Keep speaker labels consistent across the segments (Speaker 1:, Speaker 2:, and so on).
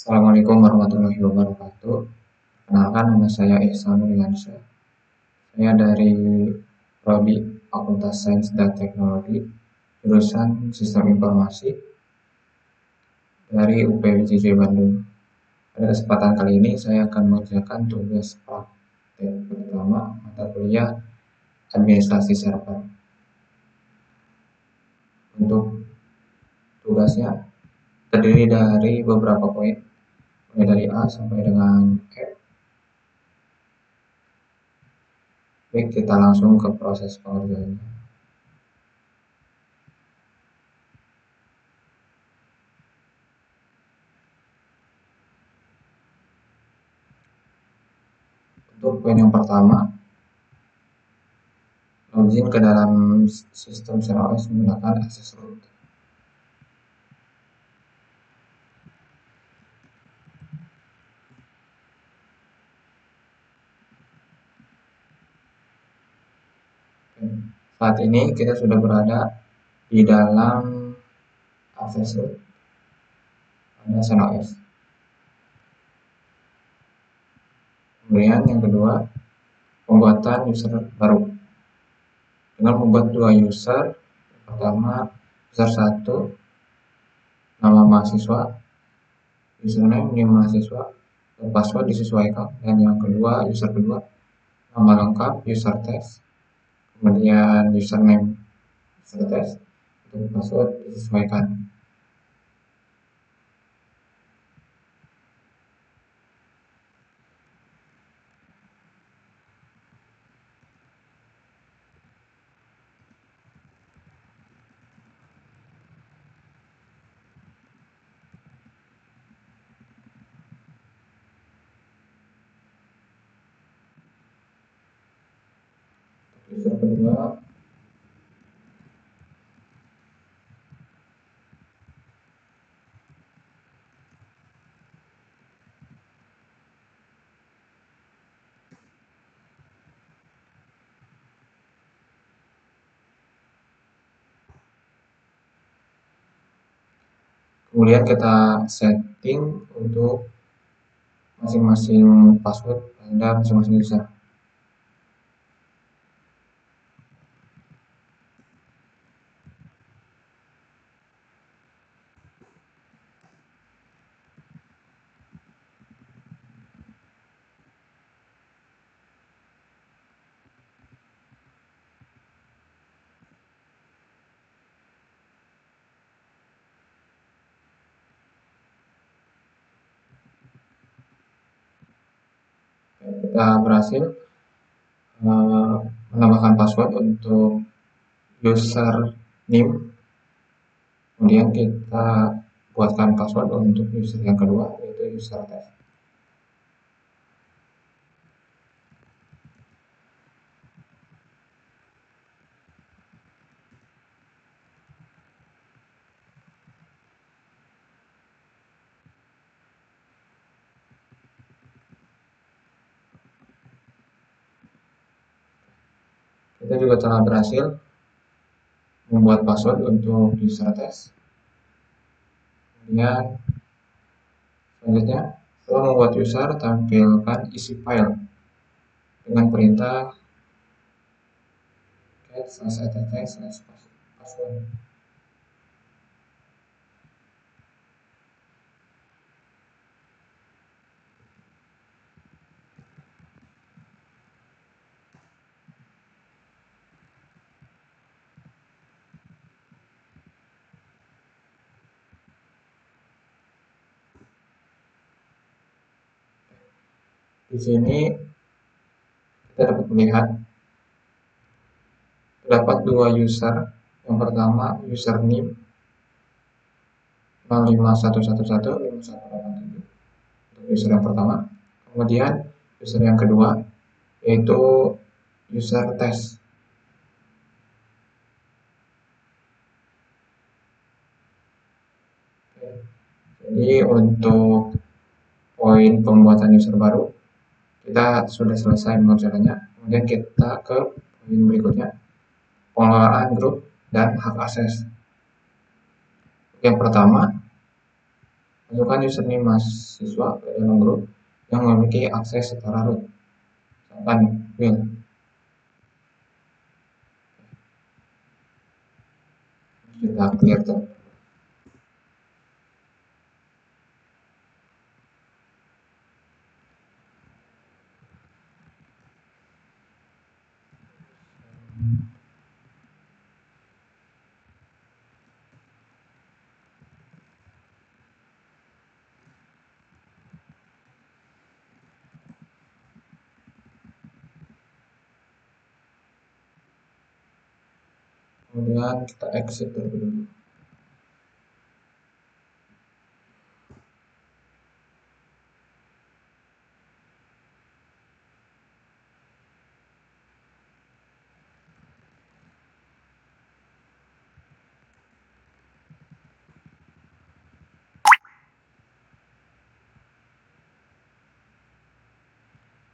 Speaker 1: Assalamualaikum warahmatullahi wabarakatuh. Perkenalkan, nama saya Ihsan Nuryansyah. Saya dari Prodi Fakultas Sains dan Teknologi, jurusan Sistem Informasi dari UPWJJ Bandung. Pada kesempatan kali ini saya akan mengerjakan tugas praktek pertama mata kuliah Administrasi Server. Untuk tugasnya terdiri dari beberapa poin, mulai dari A sampai dengan F. Baik, kita langsung ke proses pengerjaannya. Untuk poin yang pertama, login ke dalam sistem CentOS menggunakan akses root. Saat ini kita sudah berada di dalam akses root pada CentOS. Kemudian yang kedua, pembuatan user baru. Dengan membuat dua user, pertama user 1 nama mahasiswa, username mahasiswa, dan password disesuaikan. Dan yang kedua, user kedua nama lengkap, user test, kemudian username user test, untuk password disesuaikan. User kedua, kemudian kita setting untuk masing-masing password pada masing-masing user. Kita berhasil menambahkan password untuk user name. Kemudian kita buatkan password untuk user yang kedua, yaitu user test. Kita juga telah berhasil membuat password untuk user test. Kemudian selanjutnya, setelah membuat user, tampilkan isi file dengan perintah get/attach/password. Di sini kita dapat melihat terdapat dua user. Yang pertama username 0511151887 untuk user yang pertama. Kemudian user yang kedua yaitu user test. Jadi untuk poin pembuatan user baru kita sudah selesai mengerjakannya. Kemudian kita ke poin berikutnya, pengelolaan grup dan hak akses. Yang pertama, Masukkan username mahasiswa ke dalam grup yang memiliki akses secara root. Misalkan Will. Kita clear tuh. Kemudian kita exit terlebih dulu.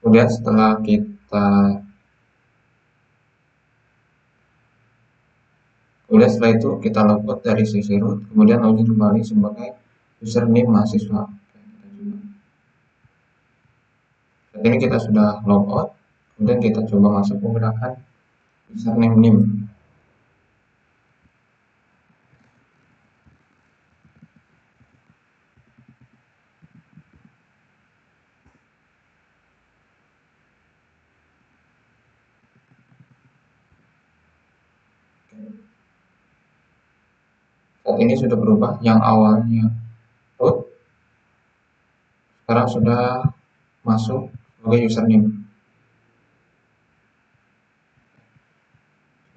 Speaker 1: Kemudian setelah itu kita logout dari sisi root, kemudian login kembali sebagai username mahasiswa. Saat ini kita sudah logout, kemudian kita coba masuk menggunakan username nim. Saat ini sudah berubah, yang awalnya root sekarang sudah masuk sebagai username.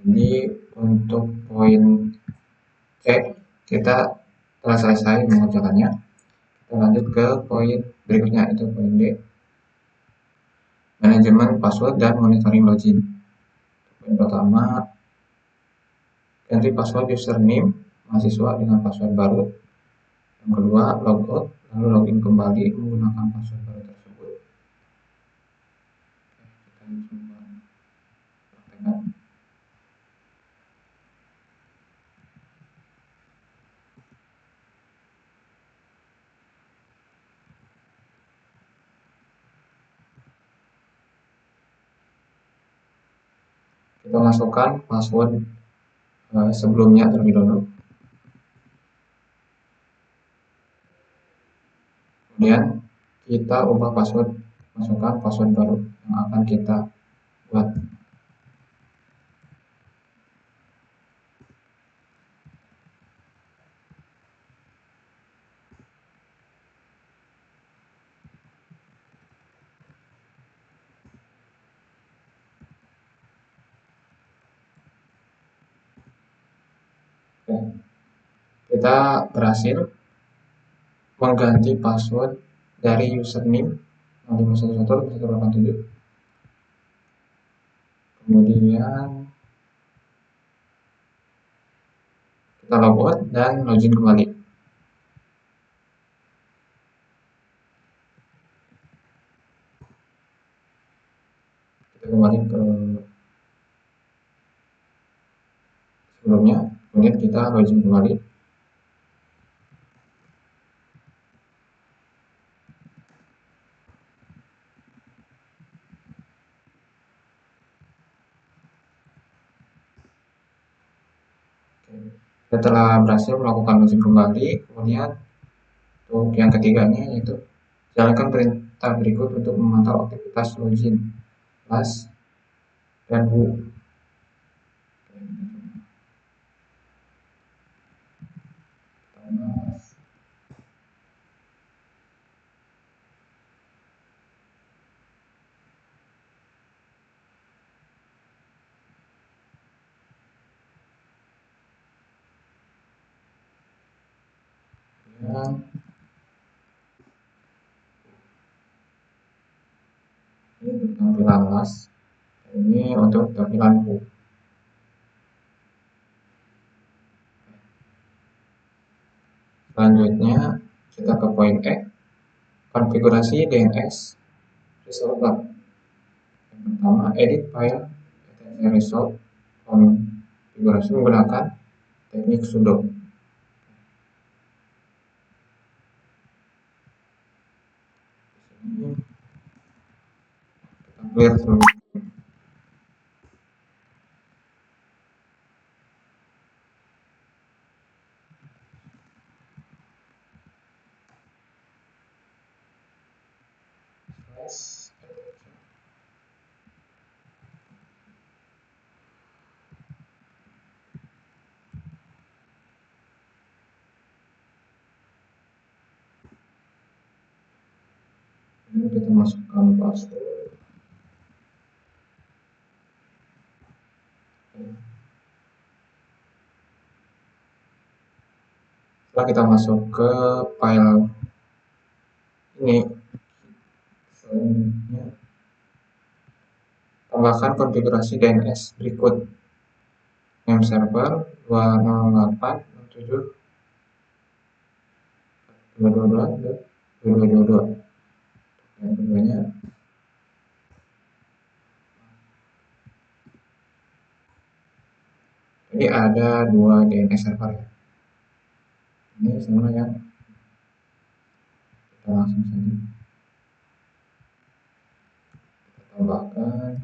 Speaker 1: Jadi untuk poin C kita telah selesai mengerjakannya. Kita lanjut ke poin berikutnya, itu poin D, manajemen password dan monitoring login. Poin pertama, ganti password username mahasiswa dengan password baru. Yang kedua, logout lalu login kembali menggunakan password baru tersebut. Kita coba praktekkan. Kita masukkan password sebelumnya terlebih dahulu. Kemudian kita ubah password, masukkan password baru yang akan kita buat. Oke. Kita berhasil mengganti password dari username 0511 kemudian kita logout dan login kembali. Kita kembali ke sebelumnya, kemudian kita login kembali. Setelah berhasil melakukan login kembali, kemudian untuk yang ketiganya yaitu jalankan perintah berikut untuk memantau aktivitas login, plus, dan who. Ini untuk tampilan las, ini untuk tampilan who. Selanjutnya kita ke poin E, konfigurasi DNS resolver. Yang pertama, edit file resolve, konfigurasi menggunakan teknik sudo. clear dulu. Ini kita masukkan password. Setelah kita masuk ke file ini, selanjutnya tambahkan konfigurasi DNS berikut: name server 208.222.222. Yang keduanya jadi ada 2 DNS server ya. Ini sama yang kita langsung saja kita tambahkan.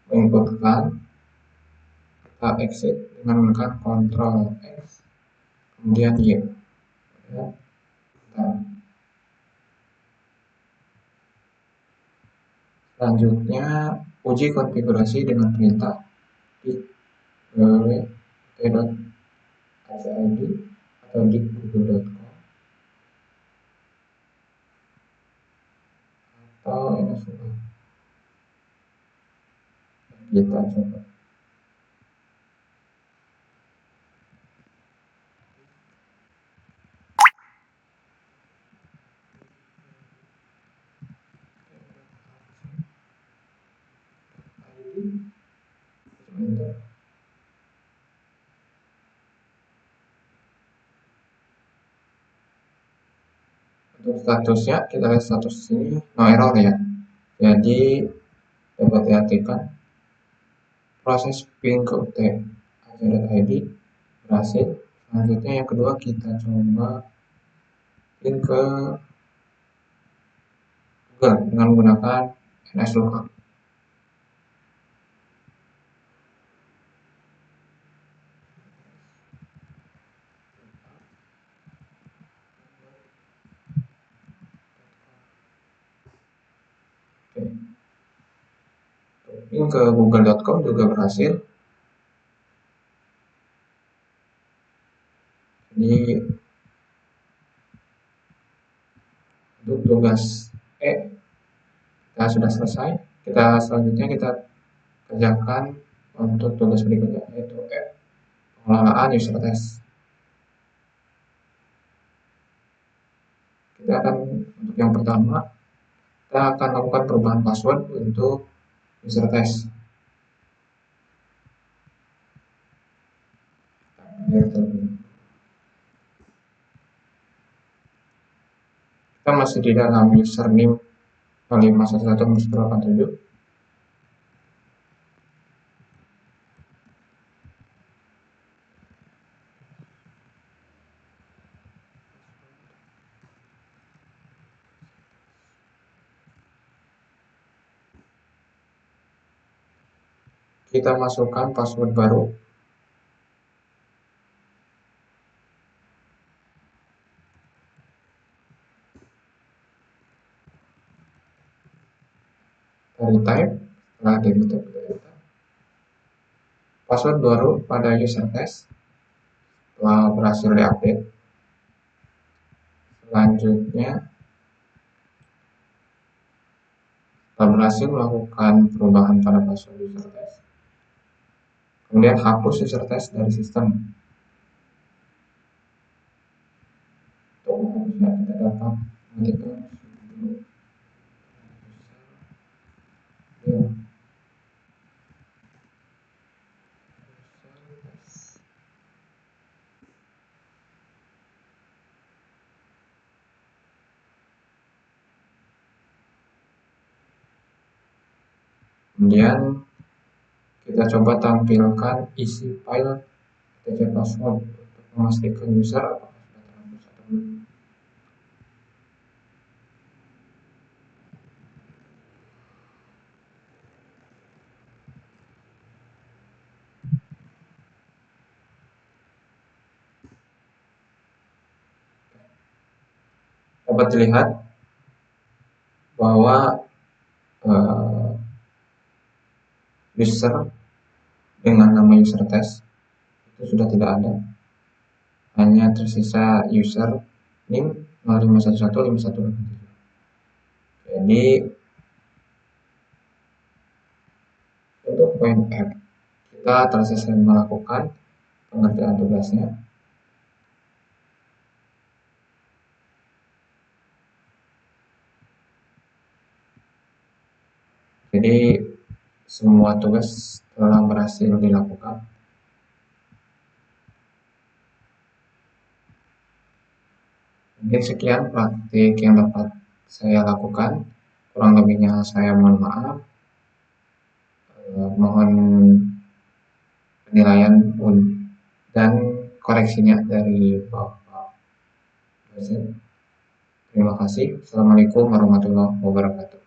Speaker 1: Menginputkan, kita exit dengan menekan Ctrl X kemudian Y ya. Selanjutnya uji konfigurasi dengan perintah di www.azid atau di google.com atau ini sudah kita coba. Untuk statusnya kita lihat status sini no error ya. Jadi dapat diartikan proses ping ke azid berhasil. Selanjutnya yang kedua kita coba ping ke Google dengan menggunakan nslookup. Ping ke google.com juga berhasil. Jadi untuk tugas kita sudah selesai. Selanjutnya kita kerjakan untuk tugas berikutnya, yaitu pengelolaan user test. Untuk yang pertama kita akan lakukan perubahan password untuk user test. Kita masih di dalam username 0511 kita masukkan password baru. Dari type, setelah dari type password baru pada user test telah berhasil diupdate. Selanjutnya telah berhasil melakukan perubahan pada password user test. Kemudian hapus user test dari sistem. Untuk menghapusnya kita dapat ya. Kemudian kita coba tampilkan isi file etc password untuk memastikan user apakah sudah terhapus atau belum. Dapat dilihat bahwa user dengan nama user test itu sudah tidak ada, hanya tersisa user nim 05115187. Jadi untuk poin F kita telah selesai melakukan pengerjaan tugasnya. Jadi semua tugas telah berhasil dilakukan. Mungkin sekian praktik yang dapat saya lakukan. Kurang lebihnya saya mohon maaf. Mohon penilaian dan koreksinya dari Bapak dosen. Terima kasih. Assalamualaikum warahmatullahi wabarakatuh.